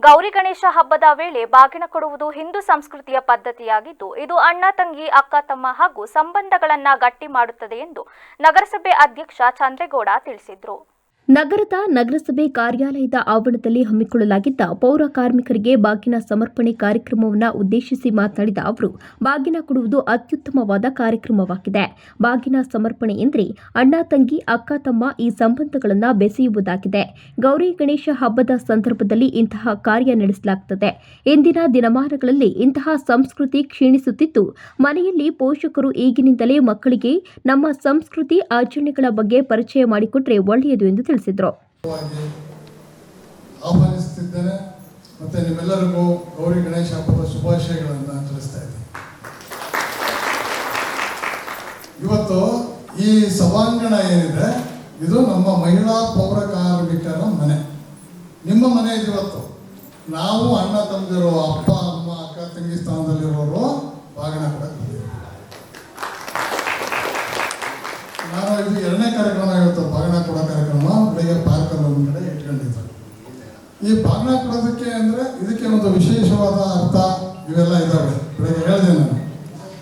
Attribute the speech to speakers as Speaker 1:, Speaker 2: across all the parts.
Speaker 1: ಗೌರಿ ಗಣೇಶ ಹಬ್ಬದ ವೇಳೆ ಬಾಗಿನ ಕೊಡುವುದು ಹಿಂದೂ ಸಂಸ್ಕೃತಿಯ ಪದ್ಧತಿಯಾಗಿದ್ದು, ಇದು ಅಣ್ಣ ತಂಗಿ, ಅಕ್ಕ ತಮ್ಮ ಹಾಗೂ ಸಂಬಂಧಗಳನ್ನು ಗಟ್ಟಿ ಮಾಡುತ್ತದೆ ಎಂದು ನಗರಸಭೆ ಅಧ್ಯಕ್ಷ ಚಂದ್ರೇಗೌಡ ತಿಳಿಸಿದರು.
Speaker 2: ನಗರದ ನಗರಸಭೆ ಕಾರ್ಯಾಲಯದ ಆವರಣದಲ್ಲಿ ಹಮ್ಮಿಕೊಳ್ಳಲಾಗಿದ್ದ ಪೌರ ಕಾರ್ಮಿಕರಿಗೆ ಬಾಗಿನ ಸಮರ್ಪಣೆ ಕಾರ್ಯಕ್ರಮವನ್ನು ಉದ್ದೇಶಿಸಿ ಮಾತನಾಡಿದ ಅವರು, ಬಾಗಿನ ಕೊಡುವುದು ಅತ್ಯುತ್ತಮವಾದ ಕಾರ್ಯಕ್ರಮವಾಗಿದೆ. ಬಾಗಿನ ಸಮರ್ಪಣೆ ಎಂದರೆ ಅಣ್ಣ ತಂಗಿ, ಅಕ್ಕ ತಮ್ಮ ಈ ಸಂಬಂಧಗಳನ್ನು ಬೆಸೆಯುವುದಾಗಿದೆ. ಗೌರಿ ಗಣೇಶ ಹಬ್ಬದ ಸಂದರ್ಭದಲ್ಲಿ ಇಂತಹ ಕಾರ್ಯ ನಡೆಸಲಾಗುತ್ತದೆ. ಇಂದಿನ ದಿನಮಾನಗಳಲ್ಲಿ ಇಂತಹ ಸಂಸ್ಕೃತಿ ಕ್ಷೀಣಿಸುತ್ತಿದ್ದು, ಮನೆಯಲ್ಲಿ ಪೋಷಕರು ಈಗಿನಿಂದಲೇ ಮಕ್ಕಳಿಗೆ ನಮ್ಮ ಸಂಸ್ಕೃತಿ ಆಚರಣೆಗಳ ಬಗ್ಗೆ ಪರಿಚಯ ಮಾಡಿಕೊಟ್ರೆ ಒಳ್ಳೆಯದು ಎಂದು ತಿಳಿಸಿದರು.
Speaker 3: ಆಹ್ವಾನಿಸುತ್ತಿದ್ದೇನೆ ಮತ್ತೆ ನಿಮ್ಮೆಲ್ಲರಿಗೂ ಗೌರಿ ಗಣೇಶ ಹಬ್ಬದ ಶುಭಾಶಯಗಳನ್ನು ತಿಳಿಸ್ತಾ ಇದ್ದೀನಿ. ಇವತ್ತು ಈ ಸಭಾಂಗಣ ಏನಿದೆ, ಇದು ನಮ್ಮ ಮಹಿಳಾ ಪೌರ ಕಾರ್ಮಿಕರ ಮನೆ. ನಿಮ್ಮ ಮನೆ ಇವತ್ತು ನಾವು ಅಣ್ಣ ತಮ್ಮದಿರೋ, ಅಪ್ಪ ಅಮ್ಮ, ಅಕ್ಕ ತಂಗಿ ಸ್ಥಾನದಲ್ಲಿರೋರು ಬಾಗಿನ ಕೊಡಕ್ಕೆ ನಾನು ಇದು ಎರಡನೇ ಕಾರ್ಯಕ್ರಮ. ಇವತ್ತು ಬಾಗಿನ ಕೊಡೋ ಕಾರ್ಯಕ್ರಮ ಬೆಳಗ್ಗೆ ಪಾರ್ಕಲ್ಲಿ ಒಂದು ಕಡೆ ಇಟ್ಕೊಂಡಿದ್ದೆ. ಈ ಬಾಗಿನ ಕೊಡೋದಕ್ಕೆ ಅಂದರೆ ಇದಕ್ಕೆ ಒಂದು ವಿಶೇಷವಾದ ಅರ್ಥ ಇವೆಲ್ಲ ಇದ್ದಾವೆ. ಬೆಳಗ್ಗೆ ಹೇಳಿದೆ ನಾನು.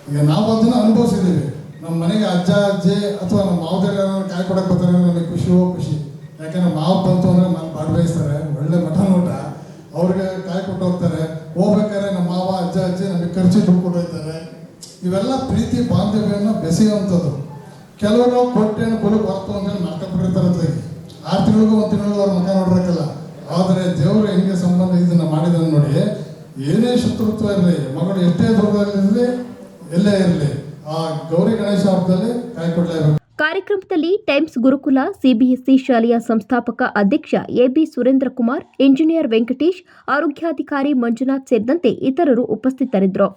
Speaker 3: ಈಗ ನಾವು ಅದನ್ನು ಅನುಭವಿಸಿದ್ದೀವಿ. ನಮ್ಮ ಮನೆಗೆ ಅಜ್ಜ ಅಜ್ಜಿ ಅಥವಾ ನಮ್ಮ ಮಾವದೇರ ಕಾಯಿ ಕೊಡಕ್ಕೆ ಬರ್ತಾರೆ, ನಮಗೆ ಖುಷಿ. ಯಾಕೆಂದ್ರೆ ಮಾವು ಬಂತು ಅಂದರೆ ನಾನು ಭಾಗವಹಿಸ್ತಾರೆ, ಒಳ್ಳೆ ಮಟನ್ ಊಟ, ಅವ್ರಿಗೆ ಕಾಯಿ ಕೊಟ್ಟು ಹೋಗ್ತಾರೆ. ಹೋಗ್ಬೇಕಾದ್ರೆ ನಮ್ಮ ಮಾವ ಅಜ್ಜ ಅಜ್ಜಿ ನಮಗೆ ಖರ್ಚು ದುಡ್ಡು ಕೊಟ್ಟು ಹೋಗ್ತಾರೆ. ಇವೆಲ್ಲ ಪ್ರೀತಿ ಬಾಂಧವ್ಯವನ್ನು ಬೆಸೆಯುವಂಥದ್ದು. ಕೆಲವರು ಕೊಟ್ಟೇನು ಕುಲಕ್ಕೆ ಬರ್ತು ಅಂತೇಳಿ ಮಾಡ್ಕೊಂಡ್ಬಿಟ್ಟಿರ್ತಾರೆ. 6 ತಿಂಗಳಿಗೂ 1 ತಿಂಗಳಿಗೂ ಅವ್ರ ಮುಖ ನೋಡಿರಕ್ಕಲ್ಲ. ಆದರೆ ದೇವರು ಹೆಂಗೆ ಸಂಬಂಧ ಇದನ್ನು ಮಾಡಿದ ನೋಡಿ, ಏನೇ ಶತ್ರುತ್ವ ಇರಲಿ, ಮಗಳು ಎಷ್ಟೇ ದೂರದಲ್ಲಿರಲಿ, ಎಲ್ಲೇ ಇರಲಿ, ಆ ಗೌರಿ ಗಣೇಶ ಹಬ್ಬದಲ್ಲಿ ಕಾಯಿ ಕೊಡಲೇಬೇಕು.
Speaker 2: ಕಾರ್ಯಕ್ರಮದಲ್ಲಿ ಟೈಮ್ಸ್ ಗುರುಕುಲ ಸಿಬಿಎಸ್ಇ ಶಾಲೆಯ ಸಂಸ್ಥಾಪಕ ಅಧ್ಯಕ್ಷ ಎಬಿ ಸುರೇಂದ್ರಕುಮಾರ್, ಇಂಜಿನಿಯರ್ ವೆಂಕಟೇಶ್, ಆರೋಗ್ಯಾಧಿಕಾರಿ ಮಂಜುನಾಥ್ ಸೇರಿದಂತೆ ಇತರರು ಉಪಸ್ಥಿತರಿದ್ದರು.